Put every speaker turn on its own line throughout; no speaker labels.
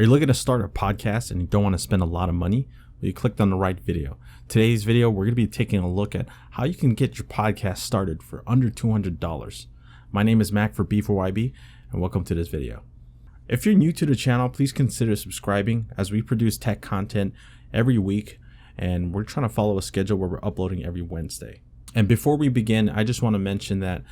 Are you looking to start a podcast and you don't want to spend a lot of money? Well, you clicked on the right video. Today's video, we're going to be taking a look at how you can get your podcast started for under $200. My name is Mac for B4YB, and welcome to this video. If you're new to the channel, please consider subscribing as we produce tech content every week, and we're trying to follow a schedule where we're uploading every Wednesday. And before we begin, I just want to mention that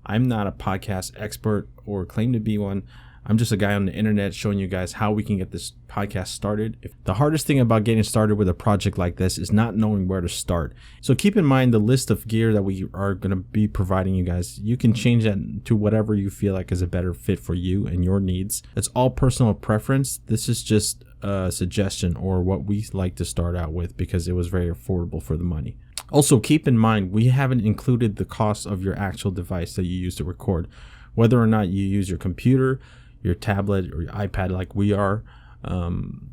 I'm not a podcast expert or claim to be one. I'm just a guy on the internet showing you guys how we can get this podcast started. The hardest thing about getting started with a project like this is not knowing where to start. So keep in mind the list of gear that we are going to be providing you guys. You can change that to whatever you feel like is a better fit for you and your needs. It's all personal preference. This is just a suggestion or what we like to start out with because it was very affordable for the money. Also, keep in mind, we haven't included the cost of your actual device that you use to record. Whether or not you use your computer, your tablet, or your iPad like we are,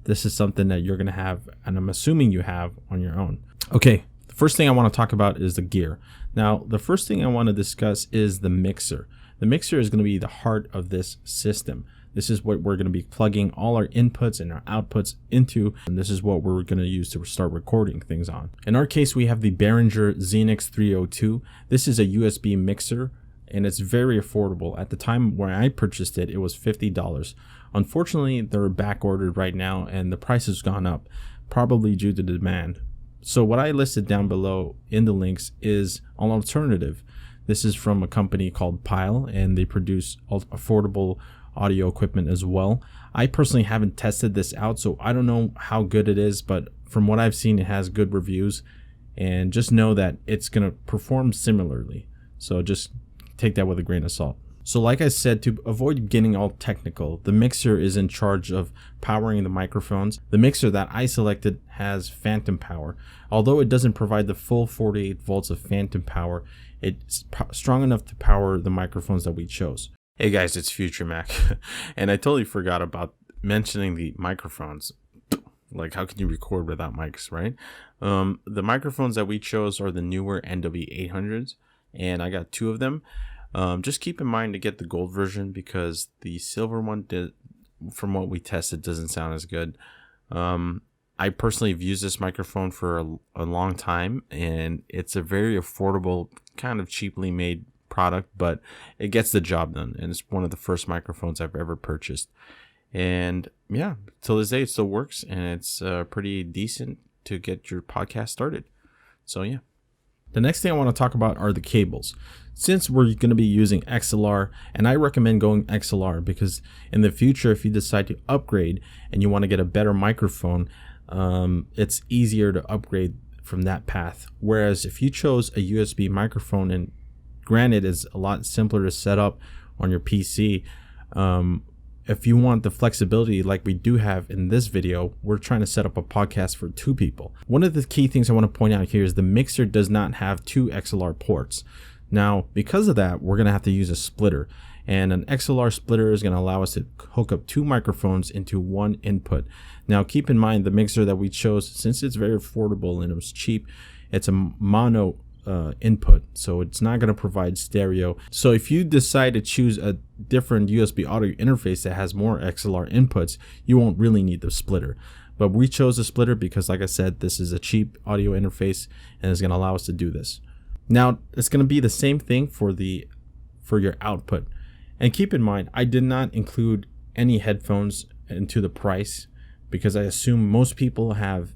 this is something that you're going to have, and I'm assuming you have on your own. Okay, the first thing I want to talk about is the gear. Now, the first thing I want to discuss is the mixer. The mixer is going to be the heart of this system. This is what we're going to be plugging all our inputs and our outputs into, and this is what we're going to use to start recording things on. In our case, we have the Behringer Xenix 302. This is a USB mixer, and it's very affordable. At the time when I purchased it, it was $50. Unfortunately, they're back ordered right now, and the price has gone up, probably due to demand. So what I listed down below in the links is an alternative. This is from a company called Pile, and they produce affordable audio equipment as well. I personally haven't tested this out, so I don't know how good it is, but from what I've seen, it has good reviews, and just know that it's going to perform similarly. So just take that with a grain of salt. So like I said, to avoid getting all technical, the mixer is in charge of powering the microphones. The mixer that I selected has phantom power. Although it doesn't provide the full 48 volts of phantom power, it's strong enough to power the microphones that we chose. Hey guys, it's Future Mac, and I totally forgot about mentioning the microphones. Like, how can you record without mics, right? The microphones that we chose are the newer NW800s, and I got 2 of them. Just keep in mind to get the gold version because the silver one, from what we tested, doesn't sound as good. I personally have used this microphone for a long time, and it's a very affordable, kind of cheaply made product, but it gets the job done, and it's one of the first microphones I've ever purchased. And yeah, till this day it still works, and it's pretty decent to get your podcast started. So yeah. The next thing I want to talk about are the cables. Since we're going to be using XLR, and I recommend going XLR because in the future, if you decide to upgrade and you want to get a better microphone, it's easier to upgrade from that path. Whereas if you chose a USB microphone, and granted it's a lot simpler to set up on your PC, if you want the flexibility like we do have in this video, we're trying to set up a podcast for 2 people. One of the key things I want to point out here is the mixer does not have 2 XLR ports. Now, because of that, we're going to have to use a splitter. And an XLR splitter is going to allow us to hook up 2 microphones into 1 input. Now, keep in mind the mixer that we chose, since it's very affordable and it was cheap, it's a mono input, so it's not going to provide stereo. So if you decide to choose a different USB audio interface that has more XLR inputs, you won't really need the splitter. But we chose a splitter because, like I said, this is a cheap audio interface and it's going to allow us to do this. Now it's going to be the same thing for your output. And keep in mind, I did not include any headphones into the price because I assume most people have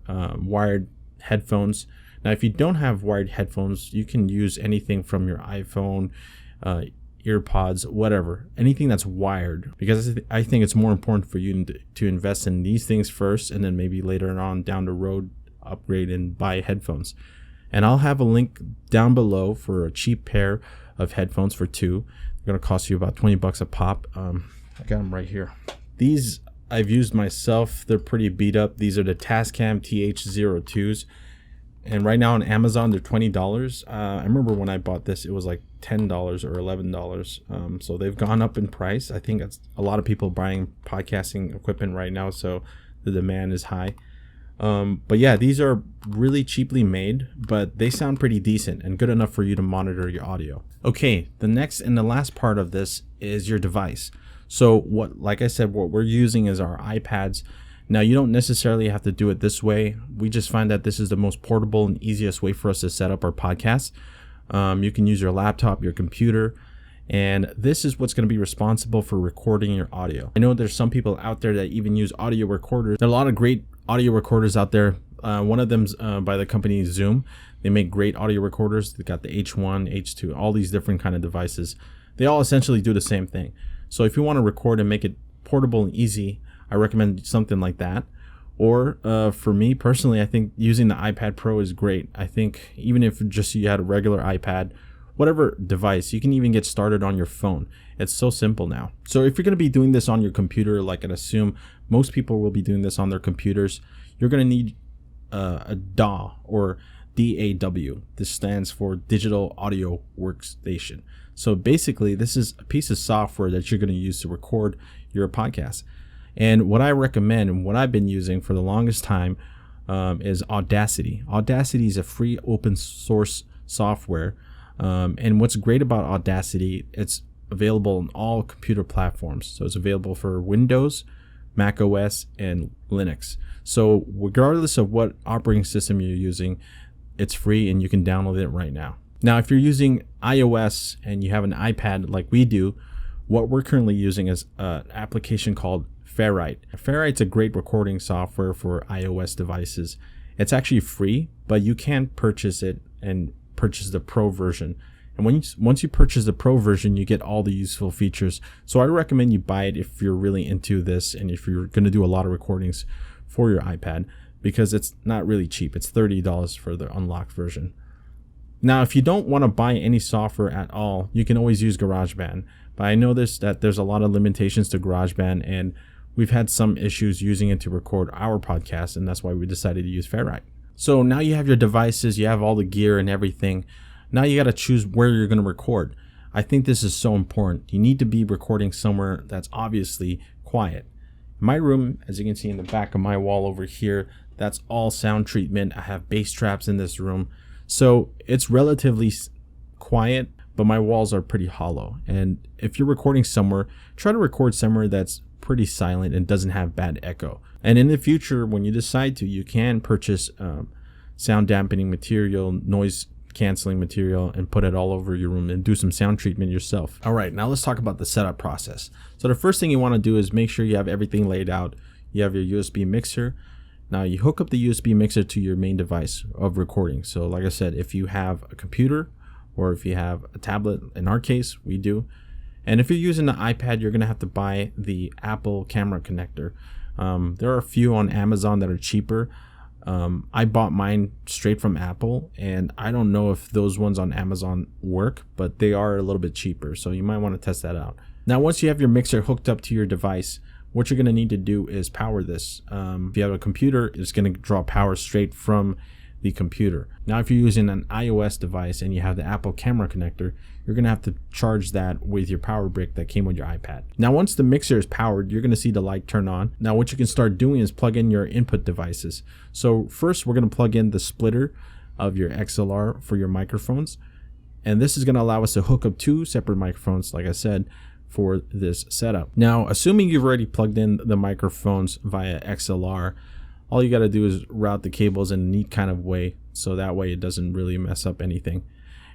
wired headphones. Now, if you don't have wired headphones, you can use anything from your iPhone, earpods, whatever, anything that's wired, because I think it's more important for you to invest in these things first, and then maybe later on down the road upgrade and buy headphones. And I'll have a link down below for a cheap pair of headphones for 2. They're going to cost you about 20 bucks a pop. I got them right here. These I've used myself. They're pretty beat up. These are the Tascam TH02s. And right now on Amazon, they're $20. I remember when I bought this, it was like $10 or $11. So they've gone up in price. I think that's a lot of people buying podcasting equipment right now, so the demand is high. But yeah, these are really cheaply made, but they sound pretty decent and good enough for you to monitor your audio. Okay, the next and the last part of this is your device. So like I said, what we're using is our iPads. Now, you don't necessarily have to do it this way. We just find that this is the most portable and easiest way for us to set up our podcast. You can use your laptop, your computer, and this is what's going to be responsible for recording your audio. I know there's some people out there that even use audio recorders. There are a lot of great audio recorders out there. One of them's by the company Zoom. They make great audio recorders. They got the H1, H2, all these different kind of devices. They all essentially do the same thing. So if you want to record and make it portable and easy, I recommend something like that. Or for me personally, I think using the iPad Pro is great. I think even if just you had a regular iPad, whatever device, you can even get started on your phone. It's so simple now. So if you're going to be doing this on your computer, like I'd assume most people will be doing this on their computers, you're going to need a DAW or DAW. This stands for Digital Audio Workstation. So basically, this is a piece of software that you're going to use to record your podcast. And what I recommend and what I've been using for the longest time is Audacity. Audacity is a free open source software. And what's great about Audacity, it's available on all computer platforms. So it's available for Windows, Mac OS, and Linux. So regardless of what operating system you're using, it's free and you can download it right now. Now, if you're using iOS and you have an iPad like we do, what we're currently using is an application called Ferrite. Ferrite's a great recording software for iOS devices. It's actually free, but you can purchase it and purchase the Pro version. And once you purchase the Pro version, you get all the useful features. So I recommend you buy it if you're really into this and if you're going to do a lot of recordings for your iPad, because it's not really cheap. It's $30 for the unlocked version. Now, if you don't want to buy any software at all, you can always use GarageBand. But I noticed that there's a lot of limitations to GarageBand, and we've had some issues using it to record our podcast, and that's why we decided to use Ferrite. So now you have your devices, you have all the gear and everything. Now you got to choose where you're going to record. I think this is so important. You need to be recording somewhere that's obviously quiet. My room, as you can see in the back of my wall over here, that's all sound treatment. I have bass traps in this room. So it's relatively quiet, but my walls are pretty hollow. And if you're recording somewhere, try to record somewhere that's pretty silent and doesn't have bad echo. And in the future, when you decide to, you can purchase sound dampening material, noise canceling material, and put it all over your room and do some sound treatment yourself. All right, now let's talk about the setup process. So the first thing you want to do is make sure you have everything laid out. You have your USB mixer. Now you hook up the USB mixer to your main device of recording. So like I said, if you have a computer or if you have a tablet, in our case, we do. And if you're using the iPad, you're going to have to buy the Apple camera connector. There are a few on Amazon that are cheaper. I bought mine straight from Apple, and I don't know if those ones on Amazon work, but they are a little bit cheaper. So you might want to test that out. Now, once you have your mixer hooked up to your device, what you're going to need to do is power this. If you have a computer, it's going to draw power straight from the computer. Now, if you're using an iOS device and you have the Apple camera connector, you're going to have to charge that with your power brick that came with your iPad. Now, once the mixer is powered, you're going to see the light turn on. Now, what you can start doing is plug in your input devices. So first, we're going to plug in the splitter of your XLR for your microphones. And this is going to allow us to hook up two separate microphones, like I said, for this setup. Now, assuming you've already plugged in the microphones via XLR, all you got to do is route the cables in a neat kind of way, so that way it doesn't really mess up anything.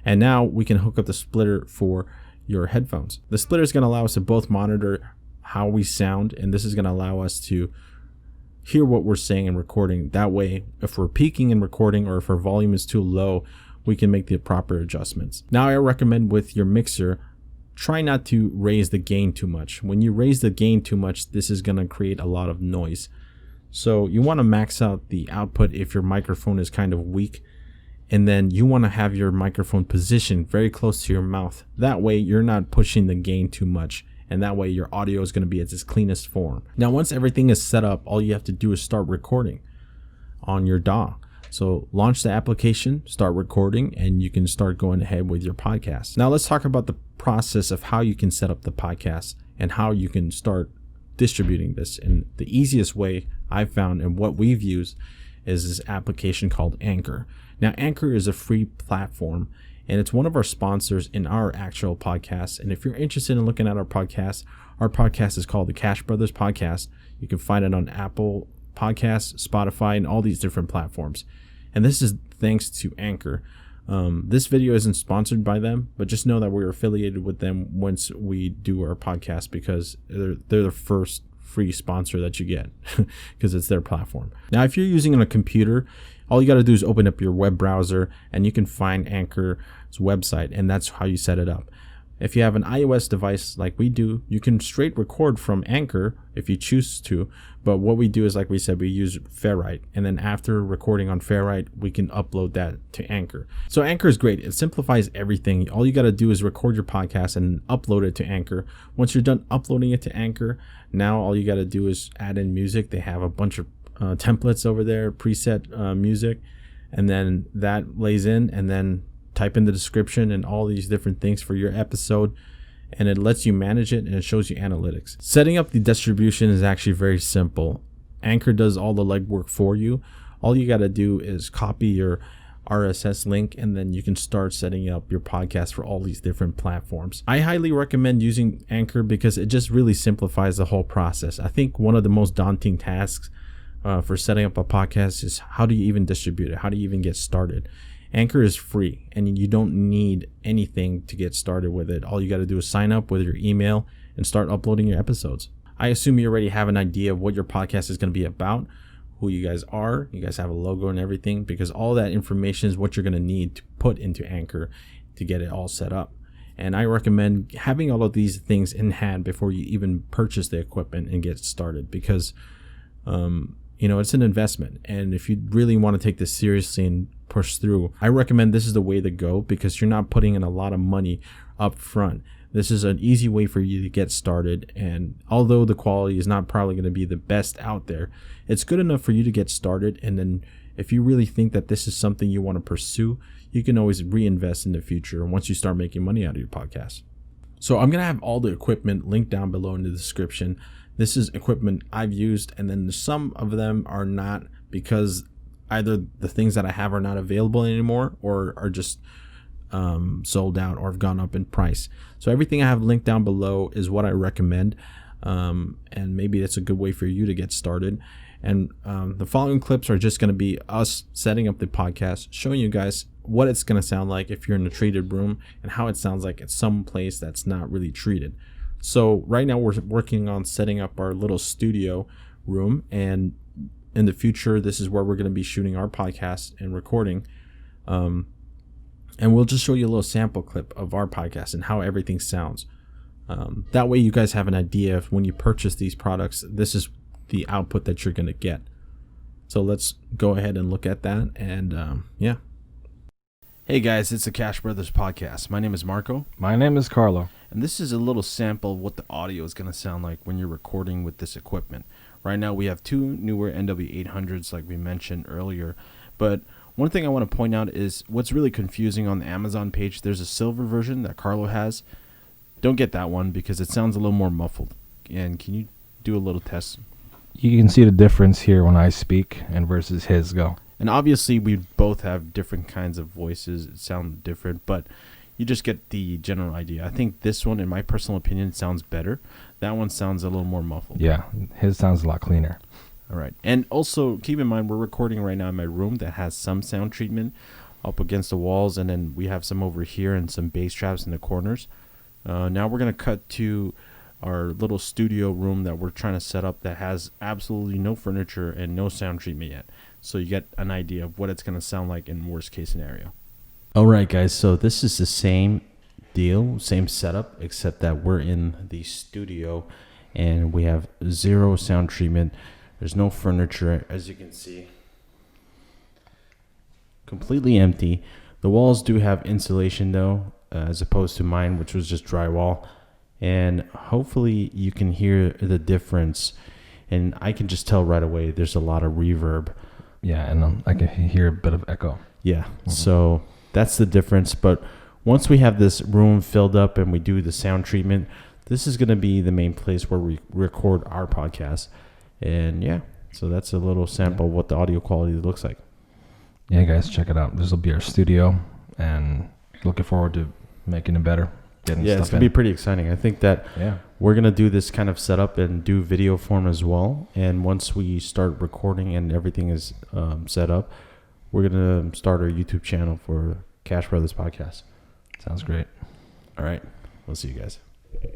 And now we can hook up the splitter for your headphones. The splitter is going to allow us to both monitor how we sound, and this is going to allow us to hear what we're saying and recording. That way, if we're peaking in recording or if our volume is too low, we can make the proper adjustments. Now, I recommend with your mixer, try not to raise the gain too much. When you raise the gain too much, this is going to create a lot of noise. So you want to max out the output if your microphone is kind of weak, and then you want to have your microphone positioned very close to your mouth. That way you're not pushing the gain too much, and that way your audio is going to be at its cleanest form. Now, once everything is set up, all you have to do is start recording on your DAW. So launch the application, start recording, and you can start going ahead with your podcast. Now let's talk about the process of how you can set up the podcast and how you can start distributing this. And the easiest way I've found and what we've used is this application called Anchor. Now, Anchor is a free platform, and it's one of our sponsors in our actual podcast. And if you're interested in looking at our podcast, Our podcast is called the Cash Brothers Podcast. You can find it on Apple Podcasts, Spotify, and all these different platforms. And this is thanks to Anchor. This video isn't sponsored by them, but just know that we're affiliated with them once we do our podcast, because they're the first free sponsor that you get because it's their platform. Now, if you're using a computer, all you got to do is open up your web browser and you can find Anchor's website, and that's how you set it up. If you have an iOS device like we do, you can straight record from Anchor if you choose to. But what we do is, like we said, we use Ferrite. And then after recording on Ferrite, we can upload that to Anchor. So Anchor is great. It simplifies everything. All you got to do is record your podcast and upload it to Anchor. Once you're done uploading it to Anchor, now all you got to do is add in music. They have a bunch of templates over there, preset music. And then that lays in, and then type in the description and all these different things for your episode, and it lets you manage it, and it shows you analytics. Setting up the distribution is actually very simple. Anchor does all the legwork for you. All you got to do is copy your RSS link, and then you can start setting up your podcast for all these different platforms. I highly recommend using Anchor because it just really simplifies the whole process. I think one of the most daunting tasks for setting up a podcast is, how do you even distribute it? How do you even get started? Anchor is free, and you don't need anything to get started with it. All you got to do is sign up with your email and start uploading your episodes. I assume you already have an idea of what your podcast is going to be about, who you guys are. You guys have a logo and everything, because all that information is what you're going to need to put into Anchor to get it all set up. And I recommend having all of these things in hand before you even purchase the equipment and get started, because it's an investment. And if you really want to take this seriously and push through, I recommend this is the way to go, because you're not putting in a lot of money up front. This is an easy way for you to get started. And although the quality is not probably going to be the best out there, it's good enough for you to get started. And then if you really think that this is something you want to pursue, you can always reinvest in the future once you start making money out of your podcast. So I'm going to have all the equipment linked down below in the description. This is equipment I've used, and then some of them are not, because either the things that I have are not available anymore, or are just sold out or have gone up in price. So everything I have linked down below is what I recommend, and maybe that's a good way for you to get started. And the following clips are just going to be us setting up the podcast, showing you guys what it's going to sound like if you're in a treated room, and how it sounds like at some place that's not really treated. So right now we're working on setting up our little studio room, and in the future, this is where we're going to be shooting our podcast and recording. And we'll just show you a little sample clip of our podcast and how everything sounds. That way you guys have an idea of, when you purchase these products, this is the output that you're going to get. So let's go ahead and look at that. And yeah. Hey guys, it's the Cash Brothers Podcast. My name is Marco.
My name is Carlo.
And this is a little sample of what the audio is going to sound like when you're recording with this equipment. Right now we have two newer NW800s like we mentioned earlier. But one thing I want to point out is what's really confusing on the Amazon page. There's a silver version that Carlo has. Don't get that one because it sounds a little more muffled. And can you do a little test?
You can see the difference here when I speak and versus his. Go.
And obviously we both have different kinds of voices. It sounds different, but you just get the general idea. I think this one, in my personal opinion, sounds better. That one sounds a little more muffled.
Yeah, his sounds a lot cleaner.
All right. And also keep in mind, we're recording right now in my room that has some sound treatment up against the walls, and then we have some over here and some bass traps in the corners. Now we're going to cut to our little studio room that we're trying to set up that has absolutely no furniture and no sound treatment yet. So you get an idea of what it's going to sound like in worst case scenario. All right, guys. So this is the same deal, same setup, except that we're in the studio and we have zero sound treatment. There's no furniture, as you can see. Completely empty. The walls do have insulation though, as opposed to mine, which was just drywall. And hopefully you can hear the difference. And I can just tell right away there's a lot of reverb.
Yeah, and I can hear a bit of echo.
Yeah, so that's the difference. But once we have this room filled up and we do the sound treatment, this is going to be the main place where we record our podcast. And yeah, so that's a little sample of what the audio quality looks like.
Yeah, guys, check it out. This will be our studio, and looking forward to making it better. getting
Yeah,
stuff
it's going to be pretty exciting. I think that
Yeah.
we're going to do this kind of setup and do video form as well. And once we start recording and everything is set up, we're going to start our YouTube channel for Cash Brothers Podcast.
Sounds great.
All right. We'll see you guys.